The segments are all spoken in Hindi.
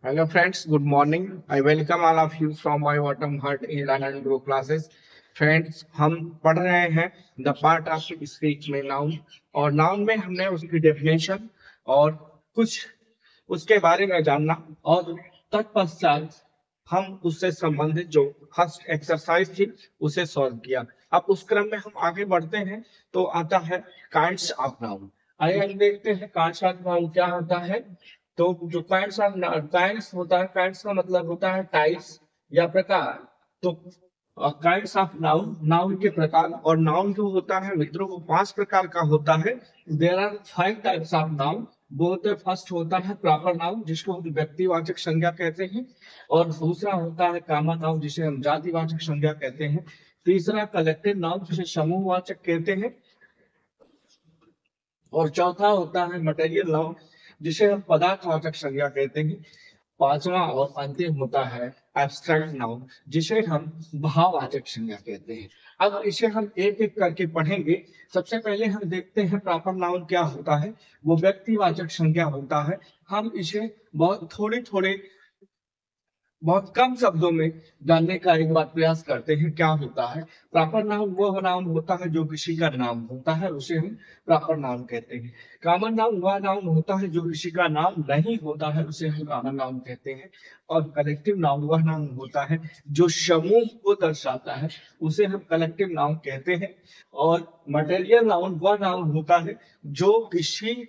Hello friends, good morning. I welcome all of you from my bottom heart in Learn and Grow classes. Friends हम पढ़ रहे हैं द पार्ट ऑफ स्पीच में नाउन और नाउन में हमने उसकी डेफिनेशन और कुछ उसके बारे में जानना और तत्पश्चात हम उससे संबंधित जो फर्स्ट एक्सरसाइज थी उसे सॉल्व किया। अब उस क्रम में हम आगे बढ़ते हैं तो आता है काइंड्स ऑफ नाउन। आइए हम देखते हैं काइंड्स ऑफ नाउन क्या होता है। तो जो काइंड्स होता है, काइंड्स का मतलब होता है टाइप्स या प्रकार। तो काइंड्स ऑफ नाउन, नाउन के प्रकार, और नाउन जो होता है मित्रों वो 5 प्रकार का होता है। There are 5 types of noun. बहुत फर्स्ट होता है प्रॉपर नाउन जिसको हम व्यक्तिवाचक संज्ञा कहते हैं, और दूसरा होता है कॉमन नाउन जिसे हम जातिवाचक संज्ञा कहते हैं। तीसरा कलेक्टिव नाउन जिसे समूहवाचक कहते हैं, और चौथा होता है मटेरियल नाउन जिसे हम पदार्थवाचक संज्ञा कहते हैं। पांचवा और अंतिम होता है एब्स्ट्रैक्ट नाउन जिसे हम भाववाचक संज्ञा कहते हैं। अब इसे हम एक एक करके पढ़ेंगे। सबसे पहले हम देखते हैं प्रॉपर नाउन क्या होता है। वो व्यक्तिवाचक संज्ञा होता है। हम इसे बहुत कम शब्दों में जानने का एक बार प्रयास करते हैं क्या होता है। प्रॉपर नाउन वो नाउन होता है जो किसी का नाम होता है, उसे हम प्रॉपर नाउन कहते हैं। कॉमन नाउन वह नाउन होता है जो किसी का नाम नहीं होता है, उसे हम कॉमन नाउन कहते हैं। और कलेक्टिव नाउन वह नाउन होता है जो समूह को दर्शाता है, उसे हम कलेक्टिव नाउन कहते हैं। और मटेरियल नाउन वह नाउन होता है जो किसी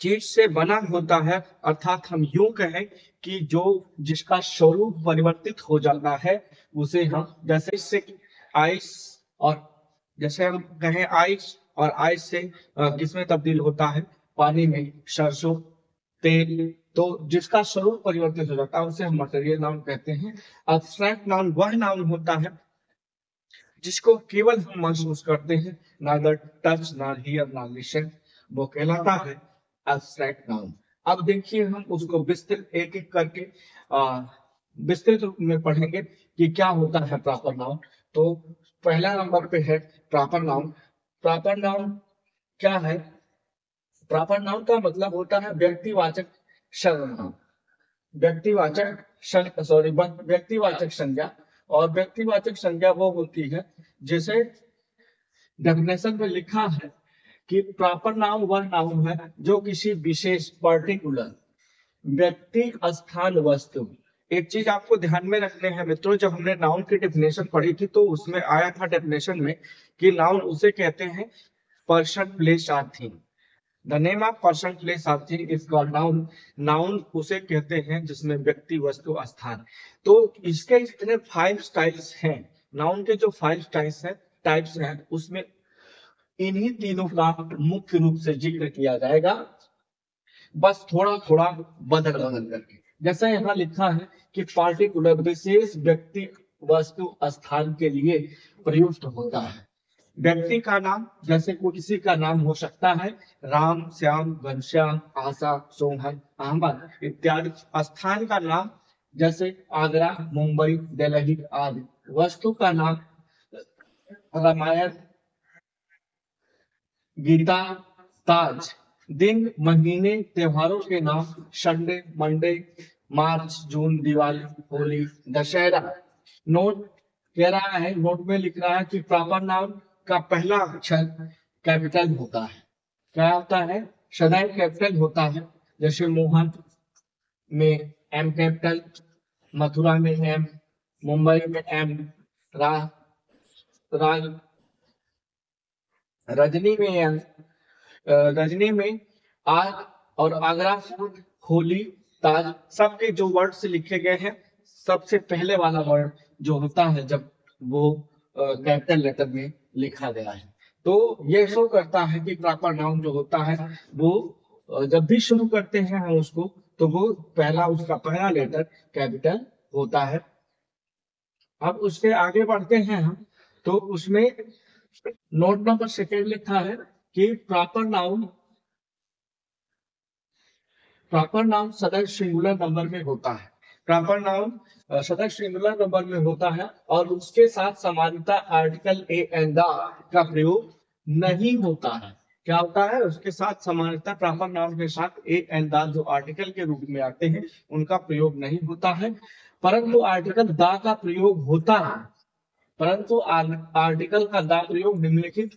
चीज से बना होता है, अर्थात हम यूं कहें कि जो जिसका स्वरूप परिवर्तित हो जाता है उसे हम, जैसे इससे आइस, और जैसे हम कहें आइस और आइस से किसमें तब्दील होता है, पानी में। सरसों तेल, तो जिसका स्वरूप परिवर्तित हो जाता है उसे हम मटेरियल नाउन कहते हैं। अब्स्ट्रैक्ट नाउन वह नाउन होता है जिसको केवल हम महसूस करते हैं, नादर टच ना हियर ना लिसन, वो कहलाता है एब्स्ट्रैक्ट नाउन। अब देखिए हम उसको विस्तृत एक एक करके विस्तृत रूप में पढ़ेंगे कि क्या होता है प्रॉपर नाउन। तो पहला नंबर पे है प्रॉपर नाउन। प्रॉपर नाउन क्या है? प्रॉपर नाउन का मतलब होता है व्यक्तिवाचक सर्वनाम, व्यक्तिवाचक संज्ञा। और व्यक्तिवाचक संज्ञा वो होती है, जैसे डेफिनेशन में लिखा है कि प्रॉपर नाउन वह नाउन है जो किसी विशेष पर्टिकुलर व्यक्ति, स्थान, वस्तु। एक चीज आपको ध्यान में रखने हैं मित्रों, जब हमने नाउन की डेफिनेशन पढ़ी थी तो उसमें आया था डेफिनेशन में कि नाउन उसे कहते हैं पर्सन, प्लेस और thing. The name of person, place और thing is called noun. Noun उसे कहते हैं जिसमें व्यक्ति, वस्तु, स्थान। तो इसके जितने 5 टाइप्स हैं, नाउन के जो 5 टाइप्स हैं उसमें इन्हीं तीनों का मुख्य रूप से जिक्र किया जाएगा, बस थोड़ा थोड़ा बदल बदल करके। जैसा यहाँ लिखा है कि पार्टिकुलर विशेष व्यक्ति, वस्तु, स्थान के लिए प्रयुक्त होता है। व्यक्ति का नाम, जैसे कोई किसी का नाम हो सकता है राम, श्याम, घनश्याम, आशा, सोहन, अहमद इत्यादि। स्थान का नाम जैसे आगरा, मुंबई, दिल्ली आदि। वस्तु का नाम रामायण, गीता, ताज। दिन, महीने, त्योहारों के नाम संडे, मंडे, मार्च, जून, दिवाली, होली, दशहरा। नोट कह रहा है, नोट में लिख रहा है कि प्रॉपर नाउन का पहला अक्षर कैपिटल होता है। क्या होता है? सदैव कैपिटल होता है। जैसे मोहन में एम कैपिटल, मथुरा में एम, मुंबई में एम, रा, राज, रजनी में एम, रजनी में आग, और आगरा फूड, होली, ताज। सबके जो वर्ड से लिखे गए हैं, सबसे पहले वाला वर्ड जो होता है जब वो कैपिटल लेटर में लिखा गया है, तो ये शो करता है कि प्रॉपर नाउन जो होता है वो जब भी शुरू करते हैं हम उसको, तो वो उसका पहला लेटर कैपिटल होता है। अब उसके आगे बढ़ते हैं हम, तो उसमें नोट नंबर सेकेंड लिखा है कि प्रॉपर नाउन सदैव सिंगुलर नंबर में होता है। प्रॉपर नाउन सदैव सिंगुलर नंबर में होता है, और उसके साथ समानता आर्टिकल ए एंड द का प्रयोग नहीं होता है। क्या होता है, उसके साथ समानता प्रॉपर नाउन के साथ एक एंड द जो आर्टिकल के रूप में आते हैं उनका प्रयोग नहीं होता है, परंतु आर्टिकल द का प्रयोग होता है। परंतु आर्टिकल का द प्रयोग निम्नलिखित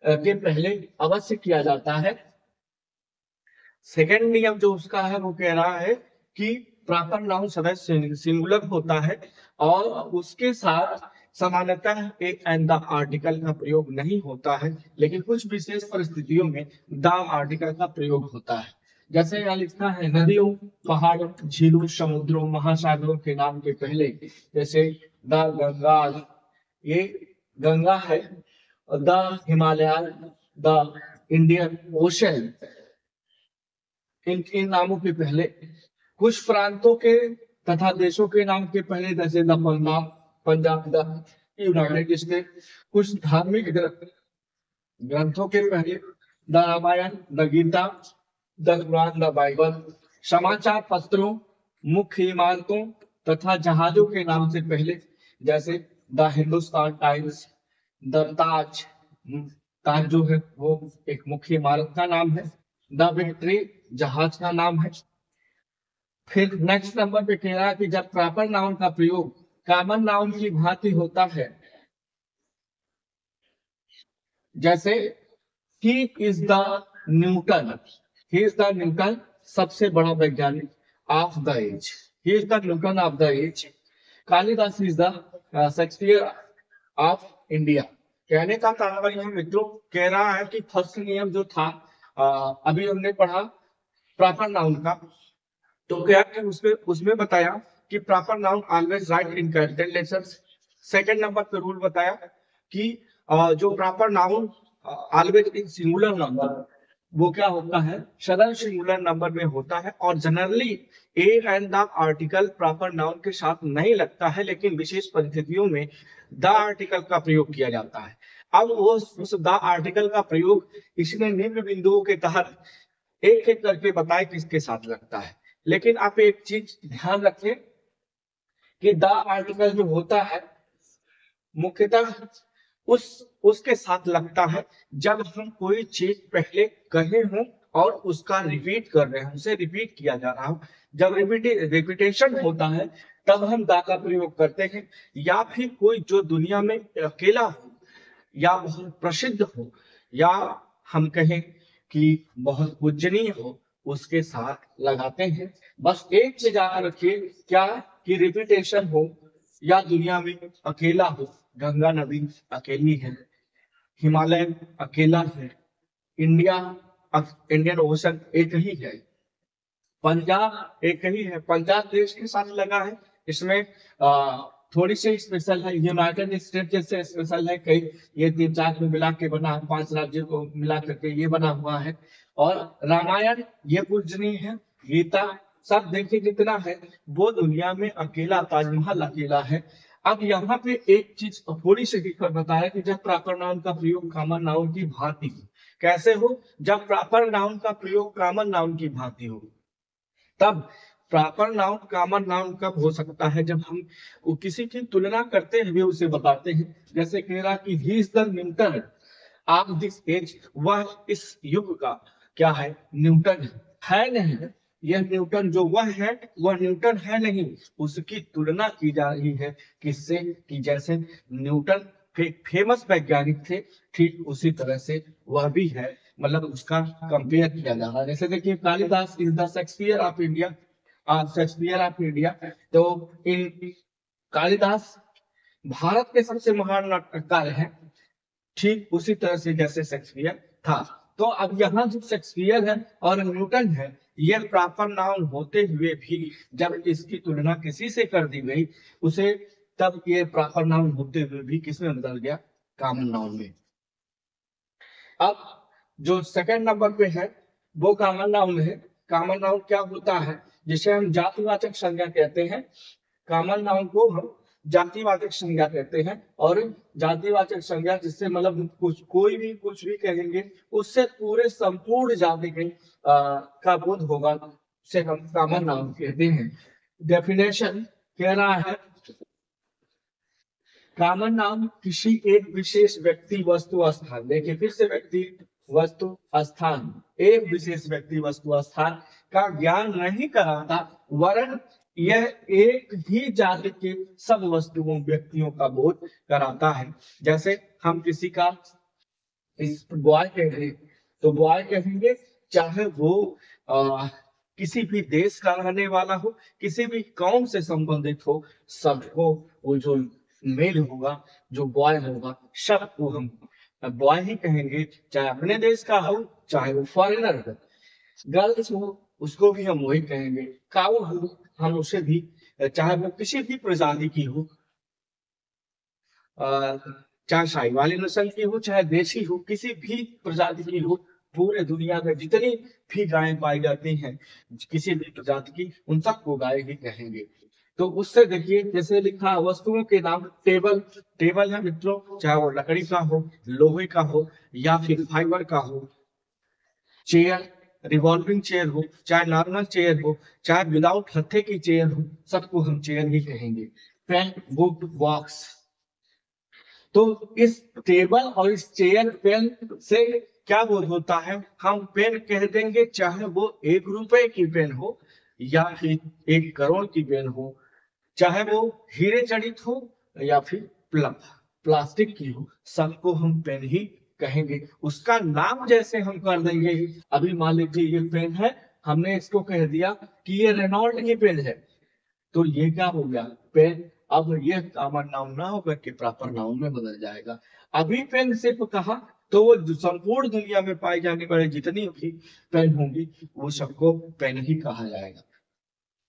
के पहले अवश्य किया जाता है। सेकंड नियम जो उसका है वो कह रहा है कि प्रॉपर नाउन सदा सिंगुलर होता है और उसके साथ सामान्यतः एक एंड द आर्टिकल का प्रयोग नहीं होता है, लेकिन कुछ विशेष परिस्थितियों में द आर्टिकल का प्रयोग होता है। जैसे यहाँ लिखा है नदियों, पहाड़ों, झीलों, समुद्रों, महासागरों के नाम के पहले, जैसे द गंगा, ये गंगा है, the Himalaya, the Indian ocean, इन नामों के पहले कुछ प्रांतों के तथा देशों के नाम के पहले, जैसे the Punjab, the United State, कुछ धार्मिक ग्रंथों के पहले the Ramayana, the Gita, the Quran, the Bible, समाचार पत्रों, मुख्य इमारतों तथा जहाजों के नाम से पहले, जैसे द हिंदुस्तान टाइम्स, द ताज, ताज जो है वो एक मुख्य इमारत का नाम है, द विक्ट्री जहाज का नाम है। फिर नेक्स्ट नंबर पे कह रहा है कि जब प्रॉपर नाउन का प्रयोग कॉमन नाउन की भांति होता है, जैसे he is the Newton, he is the Newton सबसे बड़ा वैज्ञानिक of the age, he is the Newton of the age, Kalidas is the Shakespeare of India. कहने का तात्पर्य मित्रों कह रहा है कि फर्स्ट नियम जो था अभी हमने पढ़ा प्रॉपर नाउन का, तो क्या कि उसमें उसमें बताया कि proper noun always right in capital letters. Second number पे रूल बताया कि जो proper noun always in singular number, वो क्या होता है, सदर सिंगुलर नंबर में होता है और generally A and the article proper noun के साथ नहीं लगता है, लेकिन विशेष परिस्थितियों में द आर्टिकल का प्रयोग किया जाता है। अब वो उस द आर्टिकल का प्रयोग इसने निम्न बिंदुओं के तहत एक एक करके बताए किसके साथ लगता है। लेकिन आप एक चीज ध्यान रखें कि द आर्टिकल जो होता है मुख्यतः उसके साथ लगता है जब हम कोई चीज पहले कहे हों और उसका रिपीट कर रहे हैं, उसे रिपीट किया जा रहा हो। जब रिपीटेशन होता है तब हम द का प्रयोग करते हैं, या फिर कोई जो दुनिया में अकेला हो या बहुत प्रसिद्ध हो या हम कहें कि बहुत पूजनीय हो, उसके साथ लगाते हैं। बस एक चीज याद रखिए, क्या कि रिपीटेशन हो या दुनिया में अकेला हो, गंगा नदी अकेली है, हिमालय अकेला है, इंडिया इंडियन ओशन एक ही है, पंजाब एक ही है, पंजाब देश के साथ लगा है, इसमें थोड़ी सी स्पेशल है, यूनाइटेड स्टेट जैसे स्पेशल है, कई ये 3-4 को मिला के बना, 5 राज्यों को मिला करके ये बना हुआ है। और रामायण ये पूजनीय है, गीता सब देखिए जितना है, वो दुनिया में अकेला ताजमहल अकेला है। अब यहाँ पे एक चीज थोड़ी सी दिक्कत बताया कि जब प्रॉपर नाउन का प्रयोग कॉमन नाउन की भांति हो, कैसे हो, जब प्रॉपर नाउन का प्रयोग कॉमन नाउन की भांति हो, तब प्रॉपर नाउन कॉमन नाउन कब हो सकता है, जब हम वो किसी की तुलना करते हुए उसे बताते हैं। जैसे कह रहा कि he is the Newton of this age, वह इस युग का क्या है, न्यूटन है नहीं, यह न्यूटन जो वह है वह न्यूटन है नहीं, उसकी तुलना की जा रही है किससे, कि जैसे न्यूटन फेमस वैज्ञानिक थे, ठीक उसी तरह से वह भी है, मतलब उसका कंपेयर किया जा रहा है। जैसे देखिए Kalidas is the Shakespeare of India, Shakespeare of India, तो इन कालिदास भारत के सबसे महान नाटककार हैं, ठीक उसी तरह से जैसे शेक्सपियर था। तो अब यहाँ जो शेक्सपियर है और न्यूटन है, ये प्रॉपर नाउन होते हुए भी जब इसकी तुलना किसी से कर दी गई उसे, तब ये प्रॉपर नाउन होते हुए भी किसमें बदल गया, कॉमन नाउन में। अब जो सेकंड नंबर पे है वो कॉमन नाउन है। कॉमन नाउन क्या होता है, जिसे हम जातिवाचक संज्ञा कहते हैं, कॉमन नाउन को हम जातिवाचक संज्ञा कहते हैं। और जातिवाचक संज्ञा जिससे मतलब कुछ कोई भी कुछ भी कहेंगे उससे पूरे संपूर्ण जाति के का बोध होगा, उसे हम कॉमन नाउन कहते हैं। डेफिनेशन कह रहा है कॉमन नाउन किसी एक विशेष व्यक्ति, वस्तु, स्थान, देखिए फिर से व्यक्ति, वस्तु स्थान, एक विशेष व्यक्ति वस्तु स्थान का ज्ञान नहीं कराता, वरन यह एक ही जाति के सब वस्तुओं व्यक्तियों का बोध कराता है। जैसे हम किसी का इस बॉय कहेंगे तो बॉय कहेंगे, चाहे वो किसी भी देश का रहने वाला हो, किसी भी कौम से संबंधित हो, सबको वो जो मेल होगा, जो बॉय होगा, सबको हम बॉय ही कहेंगे, चाहे अपने देश का हो चाहे वो फॉरेनर हो। गर्ल्स हो उसको भी हम वही कहेंगे, काऊ हो हम उसे भी, चाहे वो किसी भी प्रजाति की हो, चाहे शाहीवाली नस्ल की हो चाहे देशी हो, किसी भी प्रजाति की हो, पूरे दुनिया में जितनी भी गायें पाई जाती हैं किसी भी प्रजाति की, उन सबको गाय ही कहेंगे। तो उससे देखिए जैसे लिखा वस्तुओं के नाम, टेबल, टेबल है मित्रों, चाहे वो लकड़ी का हो, लोहे का हो या फिर फाइबर का हो। चेयर, रिवॉल्विंग चेयर हो चाहे नॉर्मल चेयर हो, चाहे विदाउट हत्थे की चेयर हो, सबको हम चेयर ही कहेंगे। Pen, book, box. तो इस टेबल और इस चेयर पेन से क्या बोध होता है, हम पेन कह देंगे चाहे वो 1 रुपए की पेन हो या फिर 1 करोड़ की पेन हो, चाहे वो हीरे जड़ित हो या फिर प्लास्टिक की हो, सबको हम पेन ही कहेंगे। उसका नाम जैसे हम कर देंगे, अभी मान लीजिए ये पेन है, हमने इसको कह दिया कि ये रेनॉल्ट की पेन है, तो ये क्या हो गया, पेन। अब ये कॉमन नाउन ना होकर के प्रॉपर नाउन में बदल जाएगा। अभी पेन सिर्फ कहा तो वो संपूर्ण दुनिया में पाई जाने वाली जितनी भी पेन होंगी वो सबको पेन ही कहा जाएगा।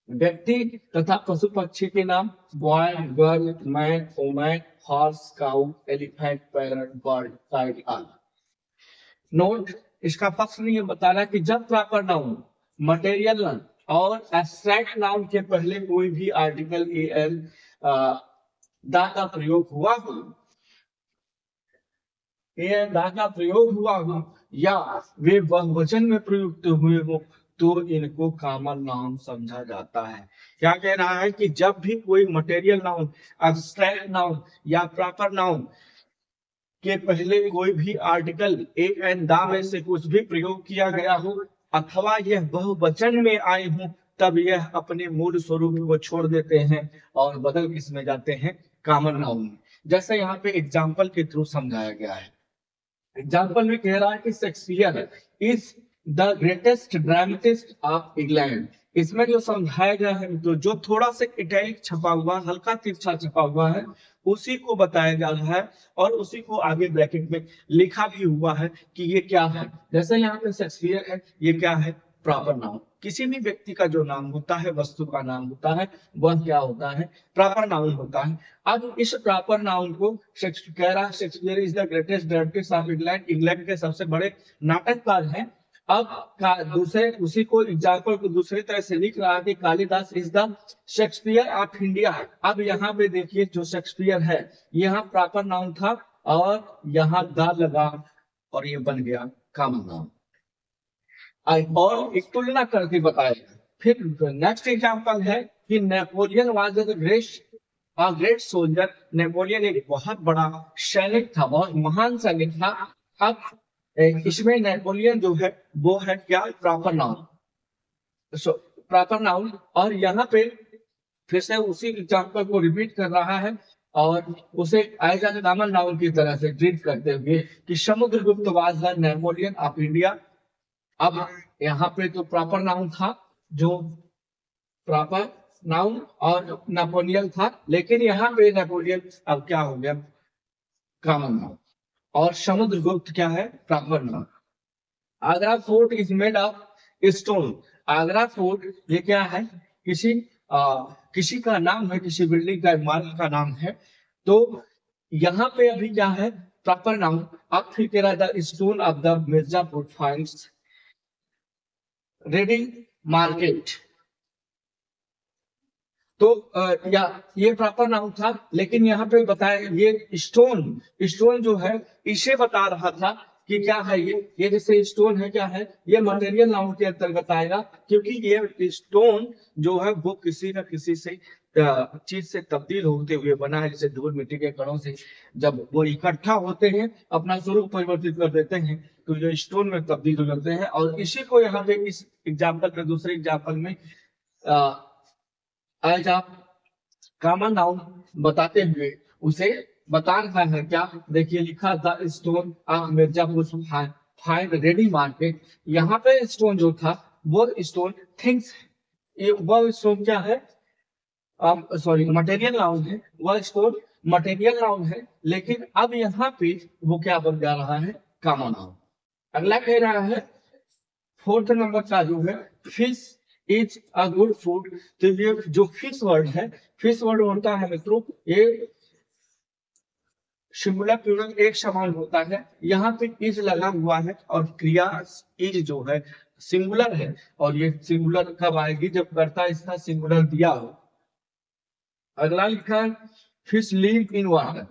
व्यक्ति तथा पशु पक्षी के नाम, boy, girl, man, woman, horse, cow, elephant, parrot, bird, kite आदि। नोट, इसका फर्स्ट नियम बता रहा है कि जब प्रॉपर नाउन, मटेरियल नाउन और एब्स्ट्रैक्ट नाउन के पहले कोई भी आर्टिकल एल दा का प्रयोग हुआ हो, दा का प्रयोग हुआ हो या वे बहुवचन में प्रयुक्त हुए हो, तो इनको कॉमन नाउन समझा जाता है। क्या कह रहा है कि जब भी कोई मटेरियल नाउन, एब्स्ट्रैक्ट नाउन या प्रॉपर नाउन के पहले कोई भी आर्टिकल ए एन दा में से कुछ भी प्रयोग किया गया हो अथवा यह बहुवचन में आए हो, तब यह अपने मूल स्वरूप को छोड़ देते हैं और बदल किसमें जाते हैं, कॉमन नाउन में। जैसे यहाँ पे एग्जाम्पल के थ्रू समझाया गया है। एग्जाम्पल में कह रहा है कि Shakespeare is the greatest dramatist of England. इसमें जो समझाया गया है, तो जो थोड़ा सा इटैलिक छपा हुआ, हल्का तिरछा छपा हुआ है, उसी को बताया जा रहा है और उसी को आगे ब्रैकेट में लिखा भी हुआ है कि ये क्या है। जैसे यहाँ पे शेक्सपियर है, ये क्या है, प्रॉपर नाउन। किसी भी व्यक्ति का जो नाम होता है, वस्तु का नाम होता है, वह क्या होता है, प्रॉपर नाउन होता है। अब इस प्रॉपर नाउन को कह रहा है Shakespeare is the greatest dramatist of England, England के सबसे बड़े नाटककार हैं। अब दूसरे उसी को एग्जाम्पल को दूसरी तरह से लिख रहा है कि Kalidas is the Shakespeare of India. अब यहाँ पे देखिए जो शेक्सपियर है, यहाँ प्रॉपर नाउन था और यहाँ द लगा और ये बन गया कॉमन नाउन। और एक तुलना करके बताया। फिर नेक्स्ट एग्जाम्पल है कि Napoleon was the great soldier. Napoleon एक बहुत बड़ा सैनिक था, बहुत महान सैनिक था। अब इसमें नेपोलियन जो है वो है क्या, प्रॉपर नाउन, प्रॉपर नाउन। और यहाँ पे फिर से उसी एग्जाम्पल को रिपीट कर रहा है और उसे एज एन कॉमन नाउन की तरह से ट्रीट करते हुए कि Samudragupta was the Napoleon of India. अब यहाँ पे तो प्रॉपर नाउन था, जो प्रॉपर नाउन और नेपोलियन था, लेकिन यहाँ पे नेपोलियन अब क्या हो गया, कॉमन नाउन। और समुद्रगुप्त क्या है, proper noun. Agra fort is made of stone. Agra fort ये क्या है, किसी का नाम है, किसी बिल्डिंग का, इमारत का नाम है। तो यहाँ पे अभी क्या है, प्रॉपर नाउन। अब फिर कह रहा था stone of the Mirzapur finds ready market. तो या ये प्रॉपर नाउन था, लेकिन यहाँ पे बताया ये स्टोन जो है इसे बता रहा था कि क्या है ये जैसे स्टोन है, क्या है ये, मटेरियल नाउन के अंतर्गत आएगा, क्योंकि ये स्टोन जो है वो किसी न किसी से चीज से तब्दील होते हुए बना है। जैसे धूल मिट्टी के कणों से जब वो इकट्ठा होते हैं अपना स्वरूप परिवर्तित कर देते हैं, तो ये स्टोन में तब्दील हो जाते हैं। और इसी को यहाँ पे इस एग्जाम्पल में, दूसरे एग्जाम्पल में आज आप कॉमन नाउन बताते हुए उसे बता रहा है क्या, देखिए लिखा the stone Mirzapur find ready market. यहाँ पे स्टोन जो था वो स्टोन थिंग्स, ये वो स्टोन क्या है, सॉरी मटेरियल नाउन है, वह स्टोन मटेरियल नाउन है, लेकिन अब यहाँ पे वो क्या बन जा रहा है, कॉमन नाउन। अगला कह रहा है फोर्थ नंबर का जो है fish is a good food. तो ये जो फिश वर्ड है, फिश वर्ड होता है मित्रों, ये सिंगुलर प्लूरल एक समान होता है। यहाँ पे इज लगा हुआ है और क्रिया इज जो है सिंगुलर है, और ये सिंगुलर कब आएगी, जब कर्ता इसका सिंगुलर दिया हो। अगला लिखा है fish live in water.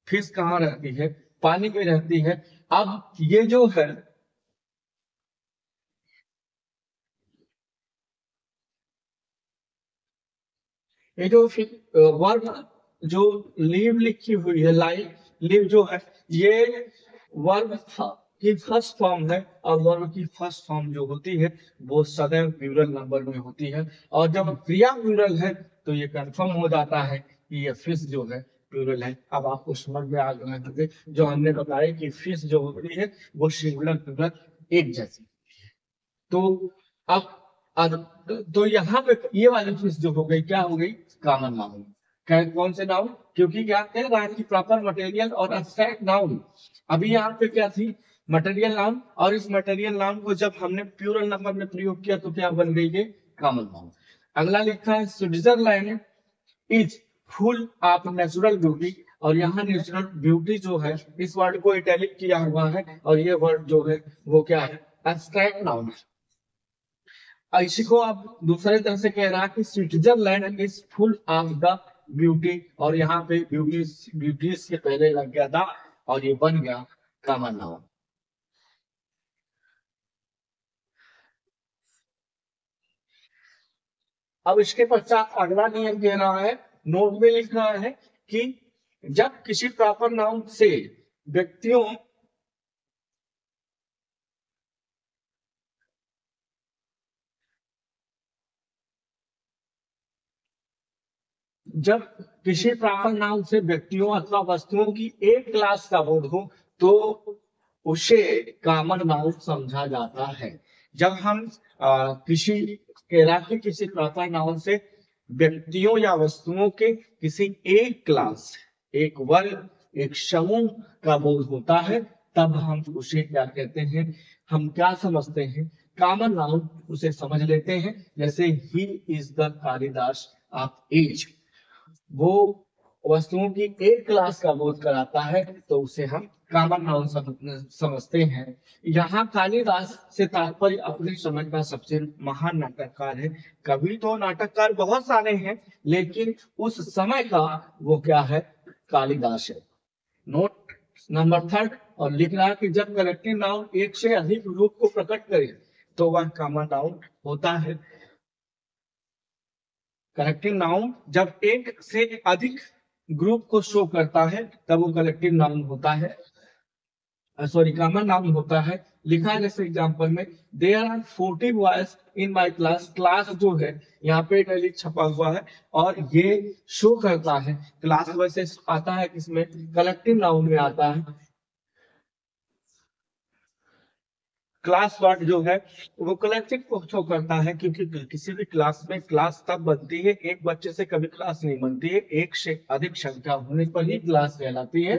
Fish कहाँ रहती है, पानी में रहती है। अब ये जो है ये जो वर्ब जो लिव लिखी हुई है, लाइव लिव जो है ये वर्ब की फर्स्ट फॉर्म है, और वर्ब की फर्स्ट फॉर्म जो होती है वो सदैव प्लूरल नंबर में होती है। और जब क्रिया प्लूरल है तो ये कंफर्म हो जाता है कि ये फिश जो है प्लूरल है। अब आपको समझ में आ गया है जो हमने बताया कि फिश जो होती है वो सिंगुलर प्लूरल एक जैसी। तो अब तो यहाँ पे ये वाली चीज जो हो गई, क्या हो गई, कॉमन नाउन। कौन से नाउन, क्योंकि क्या कह रहा है कि प्रॉपर मटेरियल और एब्स्ट्रैक्ट नाउन। अभी यहाँ पे क्या थी, मटेरियल नाउन, और इस मटेरियल नाउन को जब हमने प्लूरल नंबर में प्रयोग किया तो क्या बन गई, ये कॉमन नाउन। अगला लिखा है Switzerland is full of natural beauty. और यहाँ नेचुरल ब्यूटी जो है इस वर्ड को इटैलिक किया हुआ है, और ये वर्ड जो है वो क्या है, एब्स्ट्रैक्ट नाउन है। इसी को आप दूसरे तरह से कह रहा है कि Switzerland is full of the beauty, और यहाँ पे ब्यूटी ब्यूटीज के पहले लग गया था और ये बन गया कॉमन नाउन। अब इसके पश्चात अगला नियम कह रहा है, नोट में लिख रहा है कि जब किसी प्रॉपर नाउन से व्यक्तियों जब किसी प्रॉपर नाउन से व्यक्तियों अथवा वस्तुओं की एक क्लास का बोध हो तो उसे कॉमन नाउन समझा जाता है। जब हम किसी कहलाते किसी प्रॉपर नाउन से व्यक्तियों या वस्तुओं के किसी एक क्लास, एक वर्ग, एक समूह का बोध होता है, तब हम उसे क्या कहते हैं, हम क्या समझते हैं, कॉमन नाउन उसे समझ लेते हैं। जैसे he is the Kalidas of age, वो वस्तुओं की एक क्लास का बोध कराता है तो उसे हम कॉमन नाउन समझते हैं। यहाँ कालिदास से तात्पर्य अपने समय का सबसे महान नाटककार है। कवि तो नाटककार बहुत सारे हैं, लेकिन उस समय का वो क्या है, कालिदास है। नोट नंबर थर्ड, और लिख रहा है कि जब कलेक्टिव नाउन एक से अधिक रूप को प्रकट करे तो वह कॉमन नाउन होता है। कलेक्टिव नाउन जब एक से अधिक ग्रुप को शो करता है तब वो कलेक्टिव नाउन होता है, सॉरी कॉमन नाउन होता है। लिखा है जैसे एग्जांपल में, there are 40 boys in my class. Class जो है यहाँ पे इटैलिक छपा हुआ है और ये शो करता है, क्लास वैसे आता है किसमें, कलेक्टिव नाउन में आता है। क्लास वर्ड जो है वो कलेक्टिव को शो करता है, क्योंकि किसी भी क्लास में क्लास तब बनती है, एक बच्चे से कभी क्लास नहीं बनती है, एक से अधिक संख्या होने पर ही क्लास कहलाती है।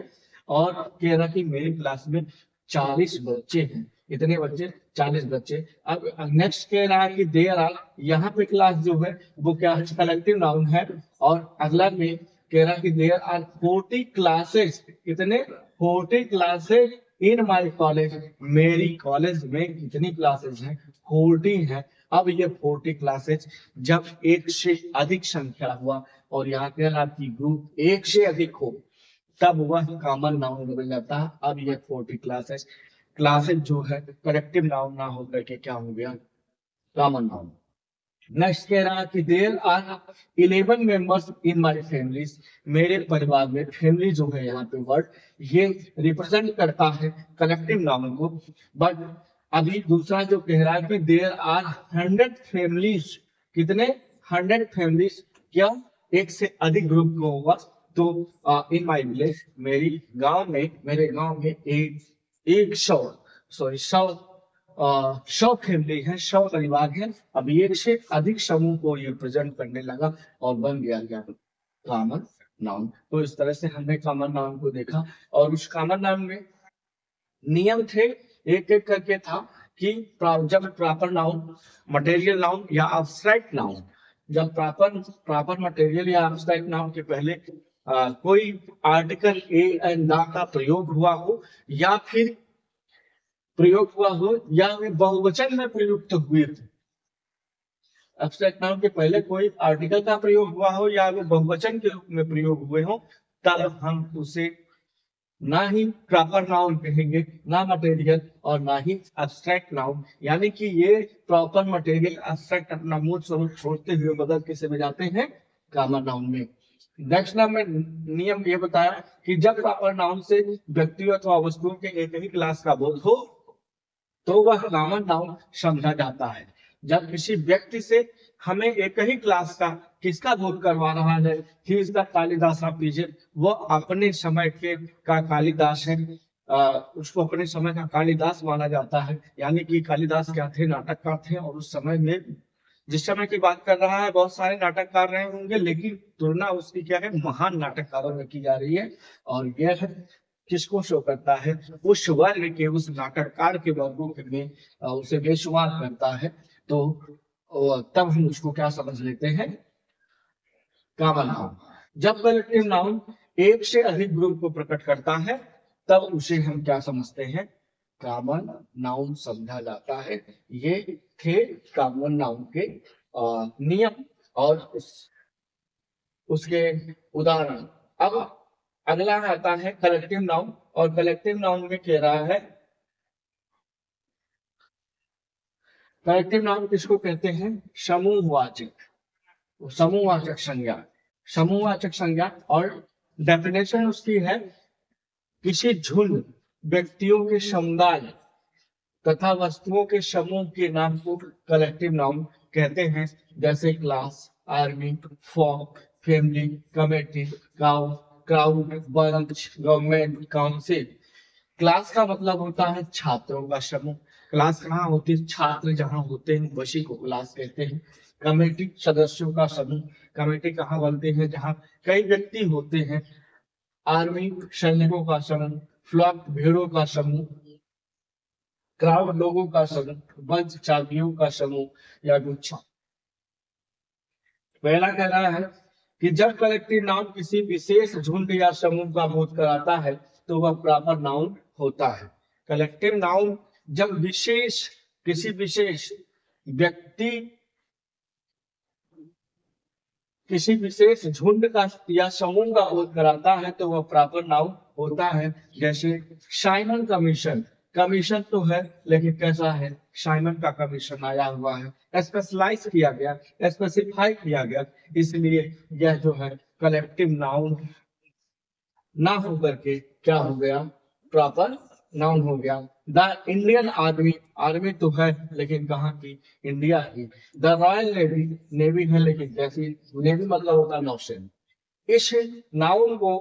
और कह रहा कि मेरी क्लास में 40 बच्चे हैं, इतने बच्चे 40 बच्चे। अब नेक्स्ट कह रहा है कि देयर आर, यहाँ पे क्लास जो है वो क्या है, कलेक्टिव नाउन है। और अगला में कह रहा कि देयर आर 40 क्लासेस, कितने, 40 क्लासेस इन माई कॉलेज, मेरी कॉलेज में कितनी क्लासेस हैं, 40 है। अब ये 40 क्लासेस जब एक से अधिक संख्या हुआ और यहाँ कह रहा कि ग्रुप एक से अधिक हो तब वह कॉमन नाउन बन जाता है। अब ये 40 क्लासेस, क्लासेस जो है कलेक्टिव नाउन ना होकर के क्या हो गया, कॉमन नाउन। नेक्स्ट कह रहा है कि there are 11 members in my families, मेरे परिवार में, फैमिली जो है यहाँ पे वर्ड ये रिप्रेजेंट करता है कलेक्टिव नाउन को। बट अभी दूसरा जो कह रहा है कि देयर आर 100 फैमिलीज, कितने 100 फैमिलीज, क्या एक से अधिक ग्रुप को होगा। तो इन माय विलेज, मेरी गांव में, मेरे गांव में एक सौ, सॉरी 100 फैमिली है, 100 परिवार है। अब एक से अधिक समूह को ये प्रेजेंट करने लगा और बन गया क्या, कॉमन नाउन। तो इस तरह से हमने कॉमन नाउन को देखा। और उस कॉमन नाउन में नियम थे, एक एक करके था कि जब प्रॉपर नाउन, मटेरियल नाउन या अब्स्ट्रैक्ट नाउन, जब प्रॉपर प्रॉपर मटेरियल या अब्स्ट्रैक्ट नाउन के पहले कोई आर्टिकल ए एंड द का प्रयोग हुआ हो, या फिर प्रयोग हुआ हो, या वे बहुवचन में प्रयुक्त हुए थे। एब्स्ट्रैक्ट नाउन के पहले कोई आर्टिकल का प्रयोग हुआ हो या वो बहुवचन के रूप में प्रयोग हुए हो, तब हम उसे ना ही प्रॉपर नाउन कहेंगे, ना मटेरियल, और ना ही एब्स्ट्रैक्ट नाउन। यानी कि ये प्रॉपर मटेरियल एब्स्ट्रैक्ट अपना मूल स्वरूप छोड़ते हुए बदल किसे में जाते हैं, कॉमन नाउन में। नेक्स्ट नंबर नियम ये बताया कि जब प्रॉपर नाउन से व्यक्तियों अथवा वस्तुओं के एक ही क्लास का बोध हो तो वह कॉमन नाउन समझा जाता है। जब किसी व्यक्ति से हमें एक ही क्लास का किसका बोध करवा रहा है, ही is the Kalidas of Egypt, वो अपने समय के का कालिदास है, उसको अपने समय का कालिदास माना जाता है। यानी कि कालिदास क्या थे, नाटककार थे, और उस समय में, जिस समय की बात कर रहा है, बहुत सारे नाटककार रहे होंगे, लेकिन तुलना उसकी क्या है, महान नाटककारों में की जा रही है। और यह किसको शो करता है, उस वर्ग के, उस नाटककार के वर्गों में उसे बेशुमार करता है। तो तब हम उसको क्या समझ लेते हैं, कॉमन नाउन। जब कलेक्टिव नाउन एक से अधिक ग्रुप को प्रकट करता है तब उसे हम क्या समझते हैं, कॉमन नाउन समझा जाता है। ये थे कॉमन नाउन के नियम और उसके उदाहरण। अब अगला आता है कलेक्टिव नाउन, और कलेक्टिव नाउन में कह रहा है, कलेक्टिव नाउन किसको कहते हैं, समूहवाचक, समूहवाचक संज्ञा, समूहवाचक संज्ञा। और डेफिनेशन उसकी है, किसी झुंड, व्यक्तियों के समुदाय तथा वस्तुओं के समूह के नाम को कलेक्टिव नाउन कहते हैं। जैसे class, army, flock, family, committee, crowd, bunch, government, council. Class का मतलब होता है छात्रों का समूह। क्लास कहाँ होती है, छात्र जहाँ होते हैं वही को क्लास कहते हैं। कमेटी, सदस्यों का समूह। कमेटी कहाँ बनते हैं, जहाँ कई व्यक्ति होते हैं। आर्मी, सैनिकों का समूह। फ्लॉक, भेड़ों का समूह। क्राउड, लोगों का समूह। बंच, चाबियों का समूह या गुच्छा। पहला कह रहा है कि जब कलेक्टिव नाउन किसी विशेष झुंड या समूह का बोध कराता है तो वह प्रॉपर नाउन होता है। कलेक्टिव नाउन जब किसी विशेष व्यक्ति, किसी विशेष झुंड का या समूह का बोध कराता है तो वह प्रॉपर नाउन होता है। जैसे साइमन कमीशन, कमीशन तो है लेकिन कैसा है, साइमन का कमीशन आया हुआ है, स्पेशलाइज किया गया, स्पेसिफाई किया गया, इसलिए यह जो है कलेक्टिव नाउन ना होकर के क्या हो गया, प्रॉपर नाउन हो गया। द इंडियन आर्मी, आर्मी तो है लेकिन कहाँ की, इंडिया की। द रॉयल नेवी, नेवी है लेकिन कैसी, नेवी मतलब होता है नौसेना। इस नाउन को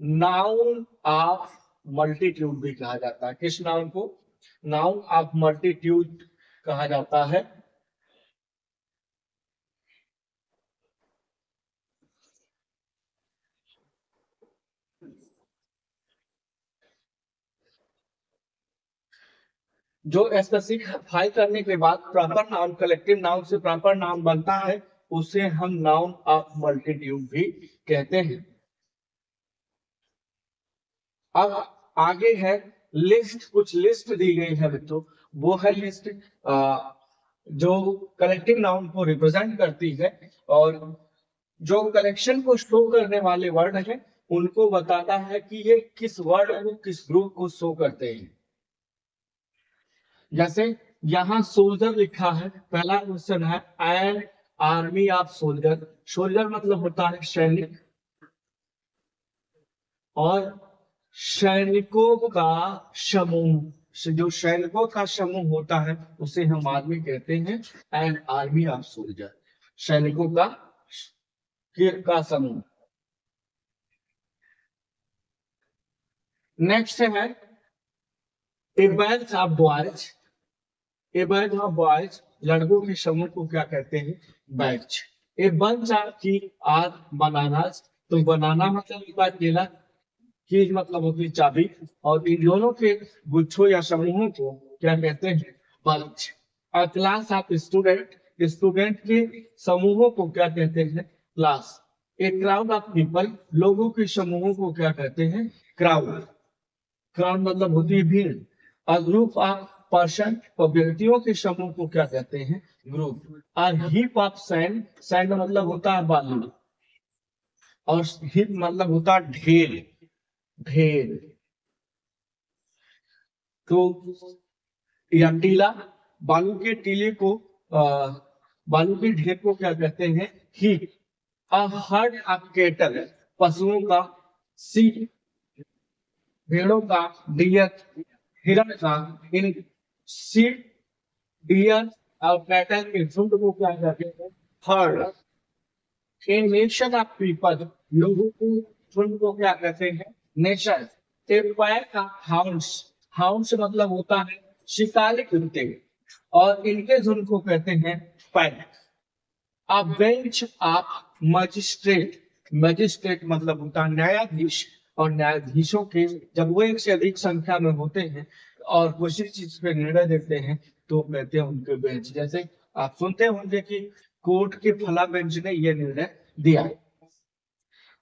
नाउन ऑफ मल्टीट्यूड भी कहा जाता है। किस नाउन को, नाउन ऑफ मल्टीट्यूड कहा जाता है। जो स्पेसिफाई करने के बाद प्रॉपर नाउन, कलेक्टिव नाउन से प्रॉपर नाउन बनता है, उसे हम नाउन ऑफ मल्टीट्यूड भी कहते हैं। अब आगे है लिस्ट, कुछ लिस्ट दी गई है बच्चों, वो है लिस्ट जो कलेक्टिव नाउन को रिप्रेजेंट करती है, और जो कलेक्शन को शो करने वाले वर्ड हैं उनको बताता है कि ये किस वर्ड को, किस ग्रुप को शो करते हैं। जैसे यहाँ सोल्जर लिखा है, पहला क्वेश्चन है and army of soldier, soldier मतलब होता है सैनिक, और सैनिकों का समूह, जो सैनिकों का समूह होता है उसे हम आर्मी कहते हैं, एंड आर्मी ऑफ सोल्जर, सैनिकों का समूह। नेक्स्ट है a batch of boys, a batch of boys, लड़कों के समूह को क्या कहते हैं, batch. A bunch of keys or bananas, तो बनाना मतलब एक बार केला, की मतलब होती है चाबी, और इन दोनों के गुच्छों या समूहों को क्या कहते हैं, bunch. A class of student, student के समूहों को क्या कहते हैं, class. A crowd of people, लोगों के समूहों को क्या कहते हैं, क्राउड। क्राउड मतलब होती है भीड़। अ ग्रुप ऑफ पर्सन, और व्यक्तियों के समूह को क्या कहते हैं, group. A heap of sand, sand मतलब होता है बालू, और हीप मतलब होता है ढेर, ढेर। तो या टीला, बालू के टीले को, बालू के ढेर को क्या कहते हैं, heap. A herd of kettle, पशुओं का। सी, भेड़ों का। डियर, हिरण का। इन शीप, डियर और कैटल के झुंड को क्या कहते हैं, heard. A nation of people, लोगों को झुंड को क्या कहते हैं, nation. A pack of hounds, hounds मतलब होता है शिकारी कुत्ते, और इनके झुंड को कहते हैं pack. A bench of magistrate, magistrate मतलब होता है न्यायाधीश, और न्यायाधीशों के जब वो एक से अधिक संख्या में होते हैं और किसी चीज पे निर्णय देते हैं तो कहते हैं उनके बेंच। जैसे आप सुनते होंगे कि कोर्ट के फला बेंच ने ये निर्णय दिया।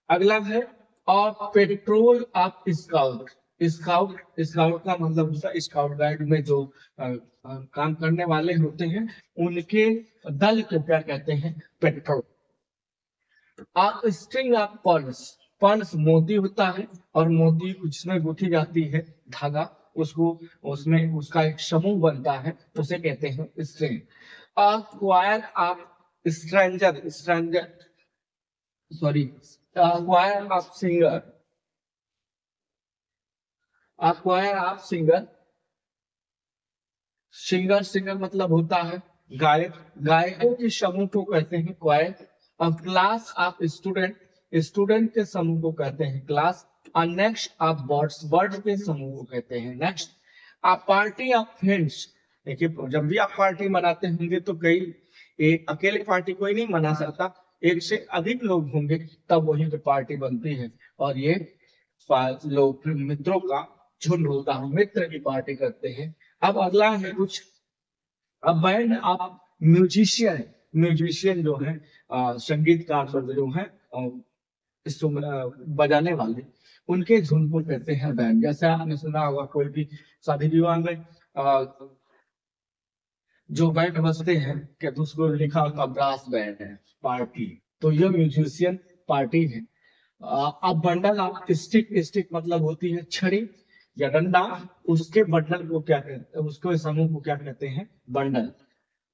अगला है और petrol of scout, scout, scout का मतलब होता है स्काउट गाइड में जो काम करने वाले होते हैं उनके दल को क्या कहते हैं, पेट्रोल। आप स्ट्रिंग ऑफ पर्ल्स, पर्ल्स मोती होता है, और मोती जिसमें गुथी जाती है धागा, उसको उसमें उसका एक समूह बनता है उसे कहते हैं string. A choir of stranger, stranger sorry, choir of singer, choir of singer, singer, singer मतलब होता है गायक, गायकों के समूह को कहते हैं क्वायर। अब क्लास ऑफ स्टूडेंट, स्टूडेंट के समूह को कहते हैं क्लास। और नेक्स्ट ऑफ बर्ड्स, बर्ड्स के समूह को कहते हैं next. A party of friends, देखिए जब भी आप पार्टी मनाते होंगे तो कई, एक अकेले पार्टी कोई नहीं मना सकता, एक से अधिक लोग होंगे तब वही तो पार्टी बनती है, और ये लोग मित्रों का झुंड होता है, मित्र की पार्टी करते हैं। अब अगला है कुछ, अब बैंड ऑफ म्यूजिशियन, म्यूजिशियन जो है संगीतकार सब जो है बजाने वाले, उनके झुंड को कहते हैं बैंड। जैसे आपने सुना होगा कोई भी शादी विवाह में जो बैंड बजते हैं क्या, दूसरों लिखा होगा ब्रास बैंड है पार्टी, तो ये म्यूजिशियन पार्टी है। अब बंडल ऑफ स्टिक, स्टिक मतलब होती है छड़ी या डंडा, उसके बंडल को क्या कहते हैं, उसके समूह को क्या कहते हैं, बंडल।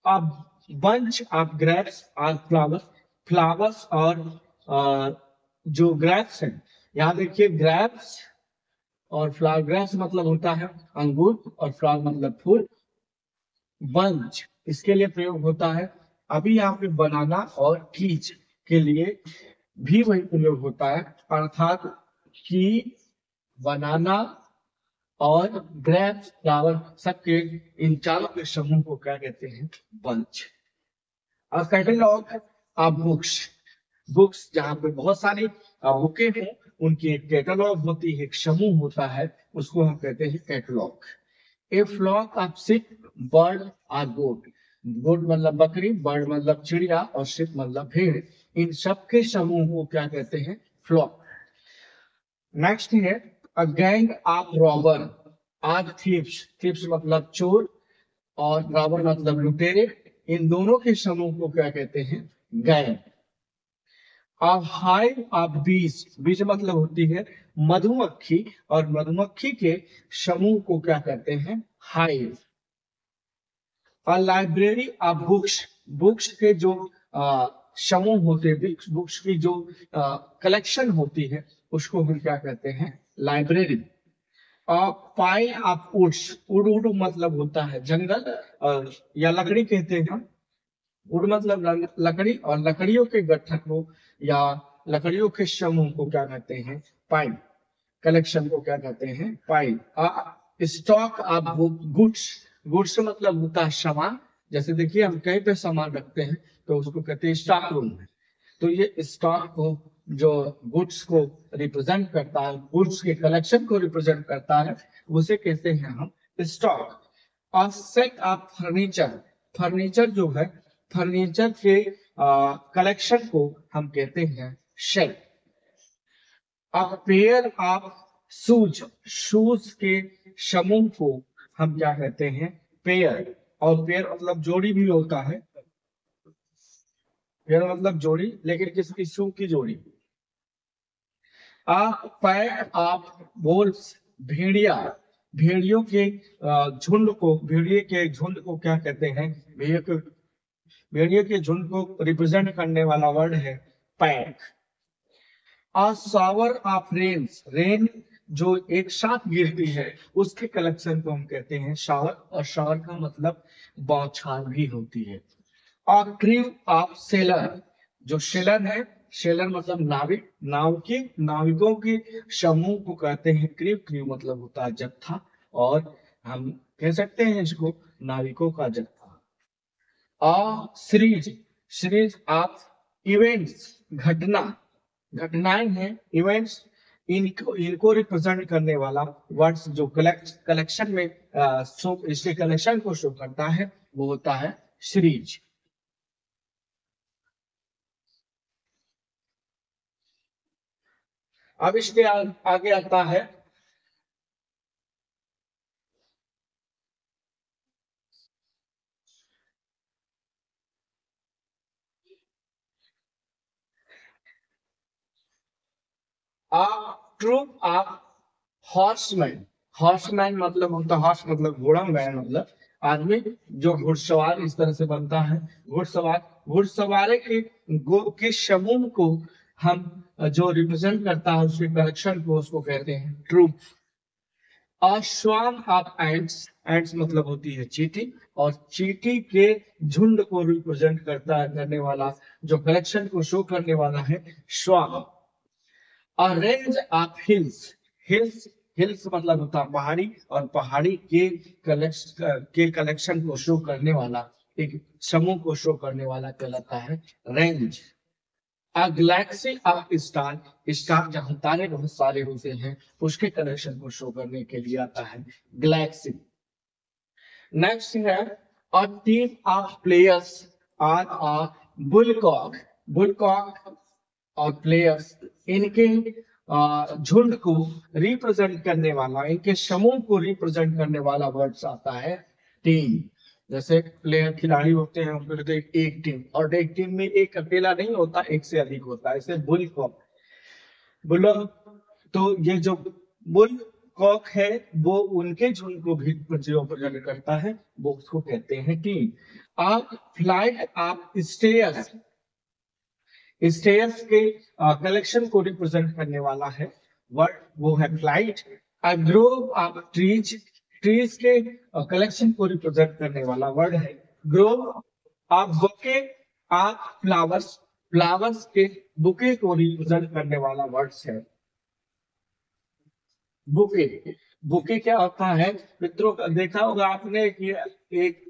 अब बंच ऑफ ग्रेप्स और फ्लावर, फ्लावर्स और जो ग्रेप्स हैं, यहाँ देखिए ग्रेप्स और फ्लावर, ग्रेप्स मतलब होता है अंगूर और फ्लावर मतलब फूल। बंच इसके लिए प्रयोग होता है, अभी यहाँ पे बनाना और कीच के लिए भी वही प्रयोग होता है, अर्थात की, बनाना और ग्रेप्स, फ्लावर, सबके इन चारों के समूह को क्या कहते हैं, बंच। और कैटलॉग ऑफ बुक्स, बुक्स जहाँ पे बहुत सारी बुकें हैं उनकी एक कैटलॉग होती है, एक समूह होता है, उसको हम कहते हैं catalogue. A flock of sheep, bird और गोट, गोट मतलब बकरी, बर्ड मतलब चिड़िया, और शिप मतलब भेड़, इन सबके समूह को क्या कहते हैं, फ्लॉक। नेक्स्ट है a gang of robber or thieves, thieves मतलब चोर, और रॉबर मतलब लुटेरे, इन दोनों के समूह को क्या कहते हैं, गैंग। हाइव ऑफ बीज, बीज मतलब होती है मधुमक्खी, और मधुमक्खी के समूह को क्या कहते हैं, hive. Library of books, books के जो समूह होते हैं, बुक्स की जो कलेक्शन होती है उसको हम क्या कहते हैं, library. Pile of woods, wood मतलब होता है जंगल, या लकड़ी कहते हैं हम। वुड मतलब लकड़ी, और लकड़ियों के गठन को या लकड़ियों के समूह को क्या कहते हैं, पाइल। कलेक्शन को क्या कहते हैं, pile. Stock of goods, goods मतलब होता है सामान। जैसे देखिए हम कहीं पे सामान रखते हैं तो उसको कहते हैं स्टॉक रूम है। तो ये स्टॉक को, जो गुड्स को रिप्रेजेंट करता है, गुड्स के कलेक्शन को रिप्रेजेंट करता है, उसे कहते हैं हम स्टॉक। और सेट ऑफ फर्नीचर, फर्नीचर जो है, फर्नीचर के कलेक्शन को हम कहते हैं shelf. A pair of shoes, shoes के समूह को हम क्या कहते हैं, पेयर। और पेयर मतलब जोड़ी भी होता है, पेयर मतलब जोड़ी, लेकिन किसकी, शू की जोड़ी। पैक ऑफ वोल्स, भेड़िया, भेड़ियों के झुंड को, भेड़िए के झुंड को क्या कहते हैं, भेड़िए के झुंड को रिप्रेजेंट करने वाला वर्ड है pack. Shower of rains, rain जो एक साथ गिरती है उसके कलेक्शन को हम कहते हैं शावर, और शावर का मतलब बौछार भी होती है। और क्रीव ऑफ सेलर, जो सेलर है, सेलर मतलब नाविक, नाव के नाविकों के समूह को कहते हैं क्रीव। क्रीव मतलब होता है जत्था, और हम कह सकते हैं इसको नाविकों का जत्था। सीरीज, सीरीज ऑफ इवेंट्स, घटना, घटनाएं हैं, इवेंट्स, इनको रिप्रेजेंट करने वाला वर्ड्स जो कलेक्शन में इसके कलेक्शन को शो करता है वो होता है सीरीज। अब इसके आगे आता है आ ट्रूप ऑफ हॉर्समैन। हॉर्समैन मतलब होता है, हॉर्स मतलब घोड़ा, मैन मतलब आदमी, जो घुड़सवार इस तरह से बनता है। घुड़सवार, घुड़सवारे के समूह को हम जो रिप्रेजेंट करता है उसके कलेक्शन को उसको कहते हैं ट्रूप। और स्वाम ऑफ एंट्स, एंट्स मतलब होती है चींटी, और चींटी के झुंड को रिप्रेजेंट करता है, करने वाला, जो कलेक्शन को शो करने वाला है स्वाम। और range of hills, hills, hills मतलब होता है पहाड़ी, और पहाड़ी के कलेक्शन को शो करने वाला, एक समूह को शो करने वाला कहलाता है range. A Galaxy of star, star जहां तारे बहुत सारे होते हैं उसके कलेक्शन को शो करने के लिए आता है गैलेक्सी। नेक्स्ट है a team of players or a बुलकॉक, बुलकॉक और प्लेयर्स, इनके झुंड को रिप्रेजेंट करने वाला, इनके समूह को रिप्रेजेंट करने वाला वर्ड्स आता है टीम। जैसे प्लेयर, खिलाड़ी होते हैं उनको कहते हैं एक टीम, और एक टीम में एक अकेला नहीं होता, एक से अधिक होता है। जैसे बुल कॉक, बुल, तो ये जो बुल कॉक है वो उनके झुंड को भी रिप्रेजेंट करता है, वो उसको कहते हैं टीम। आप फ्लाइट ऑफ स्टेयर्स, स्टेयर्स के कलेक्शन को रिप्रेजेंट करने वाला है वर्ड, वो है flight. A Grove of trees, trees के कलेक्शन को रिप्रेजेंट करने वाला वर्ड है Grove. Of bouquet of flowers, flowers के बुके को रिप्रेजेंट करने वाला वर्ड्स है बुके। बुके क्या होता है मित्रों, देखा होगा आपने कि एक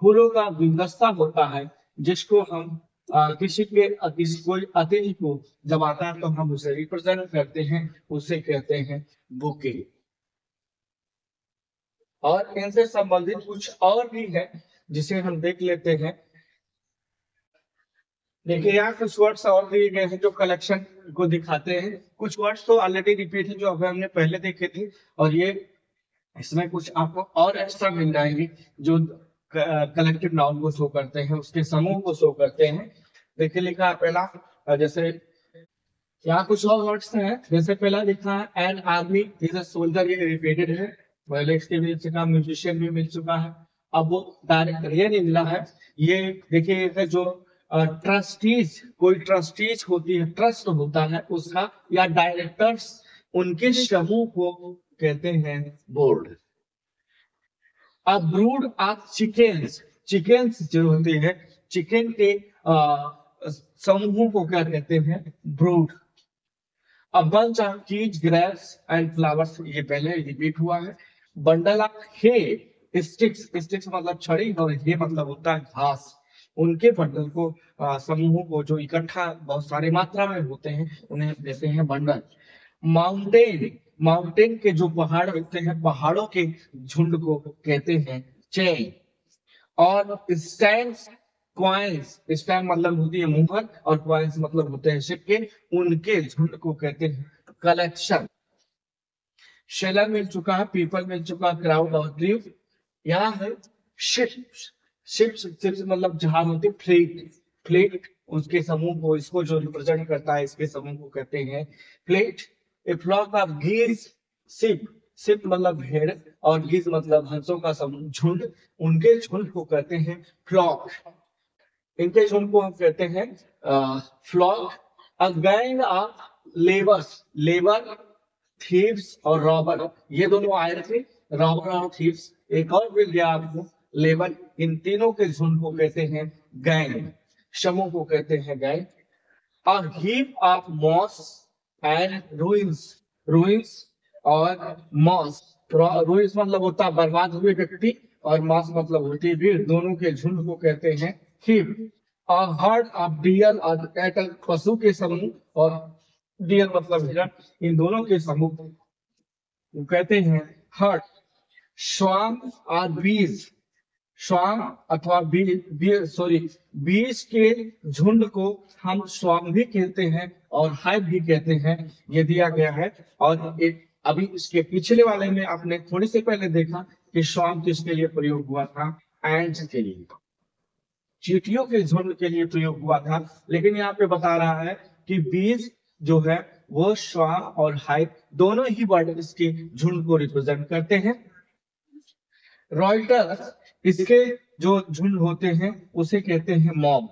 फूलों का गुलदस्ता होता है जिसको हम किसी कोई अतिथि को जब आता है तो हम उसे रिप्रेजेंट करते हैं, उसे कहते हैं बुके। और इनसे संबंधित कुछ और भी है जिसे हम देख लेते हैं। देखिए यहाँ कुछ वर्ड्स और दिए गए हैं जो कलेक्शन को दिखाते हैं। कुछ वर्ड्स तो ऑलरेडी रिपीट है जो अभी हमने पहले देखे थे, और ये इसमें कुछ आपको और एक्स्ट्रा मिल जाएंगे जो कलेक्टिव नाउन को शो करते हैं, उसके समूह को शो करते हैं। देखिए लिखा है पहला, जैसे यहाँ कुछ और वर्ड्स हैं। जैसे पहला लिखा है an army is a soldier, ये रिपीटेड है, पहले इसके मिल चुका, म्यूजिशियन भी मिल चुका है। अब वो डायरेक्ट ये नहीं मिला है, ये देखिए जो ट्रस्टीज, कोई ट्रस्टीज होती है, ट्रस्ट होता है उसका, या डायरेक्टर्स, उनके समूह को कहते हैं बोर्ड। अब ब्रूड ऑफ चिकन्स, चिकन्स जो होते हैं, चिकन के समूह को क्या कहते हैं, brood. A bunch of trees, grass and flowers, ये पहले रिपीट हुआ है। Bundle of hay sticks, sticks मतलब छड़ी और हे मतलब होता है घास, उनके बंडल को समूहों को जो इकट्ठा बहुत सारी मात्रा में होते हैं उन्हें कहते हैं बंडल। माउंटेन, माउंटेन के जो पहाड़ होते हैं, पहाड़ों के झुंड को कहते हैं चेन। और स्टैम्प्स, क्वाइंस, स्टैम्प मतलब होती है मुहर और क्वाइंस मतलब होते हैं सिक्के, उनके झुंड को कहते हैं कलेक्शन। शेलर मिल चुका है, पीपल मिल चुका, क्राउड और ड्रीव। यहाँ है शिप्स, शिप्स, शिप्स मतलब जहाज होती है, फ्लीट, फ्लीट उसके समूह को, इसको जो रिप्रेजेंट करता है इसके समूह को कहते हैं fleet. A flock of geese, sheep, sheep मतलब भेड़ और गीज मतलब हंसों का समूह, झुंड, उनके झुंड को कहते हैं फ्लॉक, इनके झुंड को हम कहते हैं flock. A gang of labours, labour, thieves और रॉबर, ये दोनों आए थे, रॉबर और थीव्स। एक और मिल गया आपको लेबर, इन तीनों के झुंड को कहते हैं गैंग, समूह को कहते हैं गैंग। और heap of moss and ruins, ruins और मॉस, रूइंस मतलब होता है बर्बाद हुए व्यक्ति और मॉस मतलब होती है भीड़, दोनों के झुंड को कहते हैं हीप। और हर्ड ऑफ डियर और कैटल, पशु के समूह, और डियर मतलब हिरण, इन दोनों के समूह को कहते हैं हर्ड। श्वान और बीज, श्वान अथवा बीज के झुंड को हम श्वान भी कहते हैं और हाइव भी कहते हैं, ये दिया गया है। और एक अभी इसके पिछले वाले में आपने थोड़ी से पहले देखा कि श्वान किसके लिए प्रयोग हुआ था, एंड्स के लिए, चींटियों के झुंड के लिए प्रयोग हुआ था। लेकिन यहाँ पे बता रहा है कि बीज जो है वो श्वान और हाइव दोनों ही वर्ड इसके झुंड को रिप्रेजेंट करते हैं। रॉयटर्स, इसके जो झुंड होते हैं उसे कहते हैं मॉब,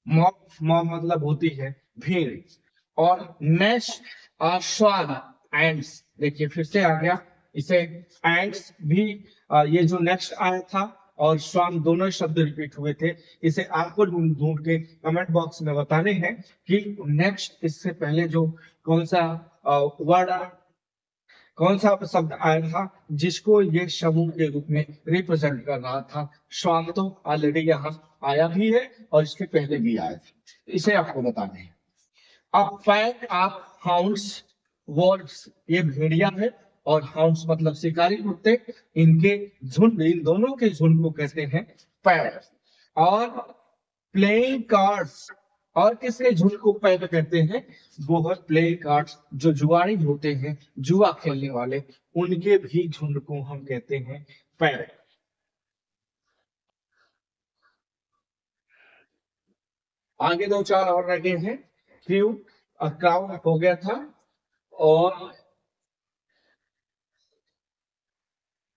मॉब, मॉब मतलब होती है भीड़। और नेस्ट श्वान, एंड्स, देखिए फिर से आ गया, इसे एंड्स भी ये जो नेक्स्ट आया था और श्वान दोनों शब्द रिपीट हुए थे, इसे आपको ढूंढ ढूंढ के कमेंट बॉक्स में बताने हैं कि नेक्स्ट इससे पहले जो कौन सा वर्ड, कौन सा शब्द आया था जिसको ये समूह के रूप में रिप्रेजेंट कर रहा था। श्वान तो ऑलरेडी यहाँ आया भी है और इसके पहले भी आया था, इसे आपको बताना है। अब पैक ऑफ हाउंड्स, वर्ड्स, ये भेड़िया है और हाउंड्स मतलब शिकारी कुत्ते, इनके झुंड, इन दोनों के झुंड को कहते हैं पैक। और प्लेइंग कार्ड्स, और किसके झुंड को पैक कहते हैं, वो है प्लेइंग कार्ड्स, जो जुआरी होते हैं, जुआ खेलने वाले, उनके भी झुंड को हम कहते हैं पैक। आगे दो चार और लगे हैं, क्रू, क्राउड हो गया था। और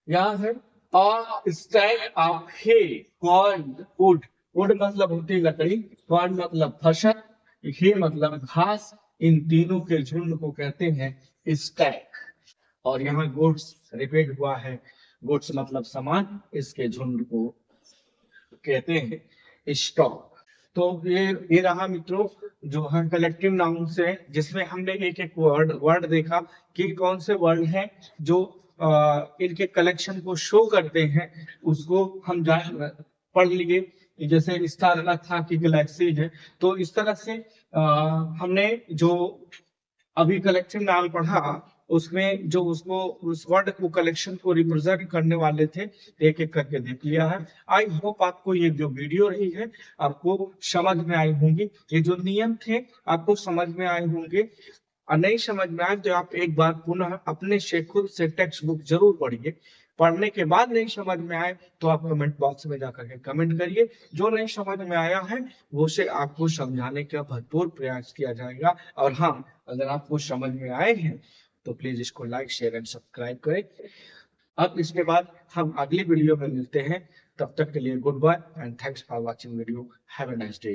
यहाँ है और stack of hay, corn, wood, wood मतलब होती है लकड़ी, कॉर्न मतलब फसल, हे मतलब घास, इन तीनों के झुंड को कहते हैं स्टैक। और यहाँ गुड्स रिपीट हुआ है, गुड्स मतलब सामान, इसके झुंड को कहते हैं स्टॉक। तो ये रहा मित्रों जो है कलेक्टिव नाउन से, जिसमें हमने एक एक वर्ड वर्ड देखा कि कौन से वर्ड हैं जो इनके कलेक्शन को शो करते हैं, उसको हम जान पढ़ लिए। जैसे स्टार का था कि गैलेक्सी है, तो इस तरह से हमने जो अभी कलेक्टिव नाउन पढ़ा उसमें जो उसको उस वर्ड को कलेक्शन को रिप्रेजेंट करने वाले थे, एक एक करके देख लिया है। आई होप आपको ये जो वीडियो रही है आपको समझ में आई होंगी, ये जो नियम थे आपको समझ में आए होंगे। और नहीं समझ में आए तो आप एक बार पुनः अपने से खुद से टेक्स्ट बुक जरूर पढ़िए। पढ़ने के बाद नहीं समझ में आए तो आप कमेंट बॉक्स में जाकर के कमेंट करिए, जो नहीं समझ में आया है वो से आपको समझाने का भरपूर प्रयास किया जाएगा। और हाँ, अगर आपको समझ में आए हैं तो प्लीज इसको लाइक शेयर एंड सब्सक्राइब करें। अब इसके बाद हम अगली वीडियो में मिलते हैं, तब तक के लिए goodbye and thanks for watching video, have a nice day.